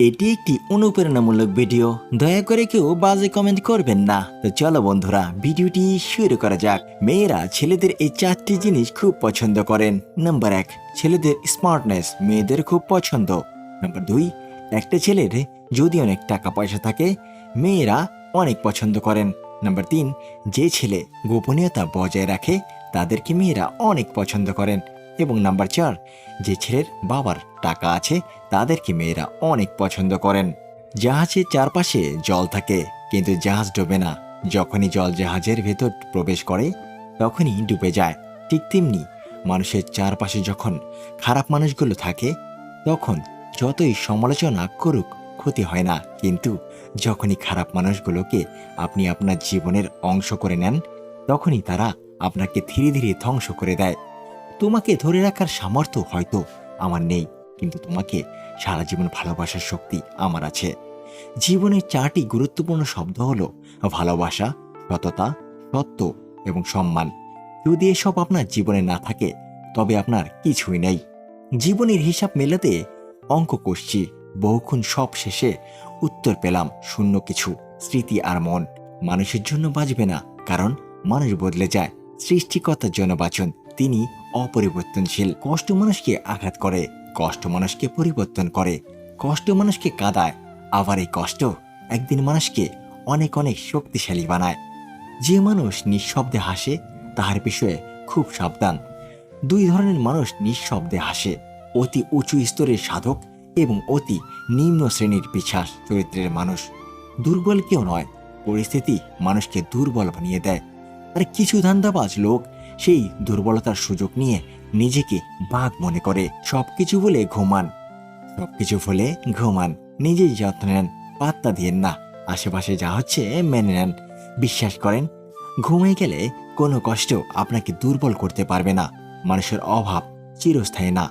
এটি একটি অনুপ্রেরণামূলক ভিডিও, দয়া করে কেউ বাজে কমেন্ট করবেন না। তো চলো বন্ধুরা, ভিডিওটি শুরু করা যাক। মেয়েরা ছেলেদের এই 4টি জিনিস খুব পছন্দ করেন। নাম্বার 1, ছেলেদের স্মার্টনেস মেয়েদের খুব পছন্দ। নাম্বার 2, একটা ছেলের যদি অনেক টাকা পয়সা থাকে মেয়েরা অনেক পছন্দ করেন। নাম্বার 3, যে ছেলে গোপনীয়তা বজায় রাখে তাদেরকে মেয়েরা অনেক পছন্দ করেন। এবং নাম্বার 4, যে ছেলের বাবার টাকা আছে তাদেরকে মেয়েরা অনেক পছন্দ করেন। জাহাজের চারপাশে জল থাকে কিন্তু জাহাজ ডোবে না। যখনই জল জাহাজের ভেতর প্রবেশ করে তখনই ডুবে যায়। ঠিক তেমনি মানুষের চারপাশে যখন খারাপ মানুষগুলো থাকে তখন যতই সমালোচনা করুক ক্ষতি হয় না, কিন্তু যখনই খারাপ মানুষগুলোকে আপনি আপনার জীবনের অংশ করে নেন তখনই তারা আপনাকে ধীরে ধীরে ধ্বংস করে দেয়। তোমাকে ধরে রাখার সামর্থ্য হয়তো আমার নেই, কিন্তু তোমাকে সারা জীবন ভালোবাসার শক্তি আমার আছে। জীবনের 4টি গুরুত্বপূর্ণ শব্দ হলো ভালোবাসা, সততা, সত্য এবং সম্মান। যদি এসব আপনার জীবনে না থাকে তবে আপনার কিছুই নেই। জীবনের হিসাব মেলাতে অঙ্ক কষছি, বহুক্ষণ সব শেষে উত্তর পেলাম শূন্য কিছু, স্মৃতি আর মন। মানুষের জন্য বাঁচবে না, কারণ মানুষ বদলে যায়। সৃষ্টিকর্তার জন্য বাঁচুন, তিনি অপরিবর্তনশীল। কষ্ট মানুষকে আঘাত করে, কষ্ট মানুষকে পরিবর্তন করে, কষ্ট মানুষকে কাঁদায়, আবার এই কষ্ট একদিন মানুষকে অনেক অনেক শক্তিশালী বানায়। যে মানুষ নিঃশব্দে হাসে তাহার বিষয়ে খুব সাবধান। 2 ধরনের মানুষ নিঃশব্দে হাসে: অতি উঁচু স্তরের সাধক এবং অতি নিম্ন শ্রেণীর পিছাস চরিত্রের মানুষ। দুর্বল কেউ নয়, পরিস্থিতি মানুষকে দুর্বল বানিয়ে দেয়। আর কিছু ধান্দাবাজ লোক সেই দুর্বলতার সুযোগ নিয়ে নিজেকে বাঘ মনে করে। সবকিছু বলে ঘুমান, সবকিছু বলে ঘুমান, নিজেই যত্ন নেন, পাত্তা দিয়েন না। আশেপাশে যা হচ্ছে মেনে নেন। বিশ্বাস করেন, ঘুমিয়ে গেলে কোনো কষ্ট আপনাকে দুর্বল করতে পারবে না। মানুষের অভাব চিরস্থায়ী না।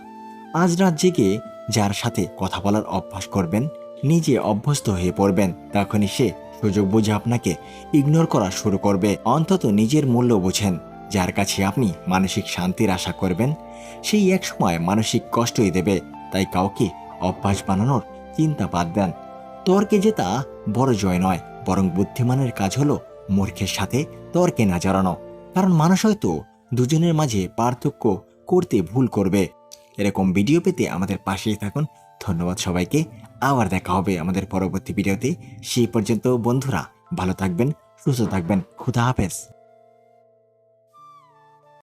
আজ রাত জেগে যার সাথে কথা বলার অভ্যাস করবেন, নিজে অভ্যস্ত হয়ে পড়বেন, তখনই সে সুযোগ বুঝে আপনাকে ইগনোর করা শুরু করবে। অন্তত নিজের মূল্য বুঝেন। যার কাছে আপনি মানসিক শান্তির আশা করবেন সেই এক সময় মানসিক কষ্টই দেবে। তাই কাউকে অভ্যাস বানানোর চিন্তা বাদ দেন। তর্কে জেতা বড় জয় নয়, বরং বুদ্ধিমানের কাজ হলো মূর্খের সাথে তর্কে না জড়ানো। কারণ মানুষ হয়তো দুজনের মাঝে পার্থক্য করতে ভুল করবে। এরকম ভিডিও পেতে আমাদের পাশেই থাকুন। ধন্যবাদ সবাইকে। আবার দেখা হবে আমাদের পরবর্তী ভিডিওতে। সেই পর্যন্ত বন্ধুরা ভালো থাকবেন, সুস্থ থাকবেন। খুদা হাফেজ।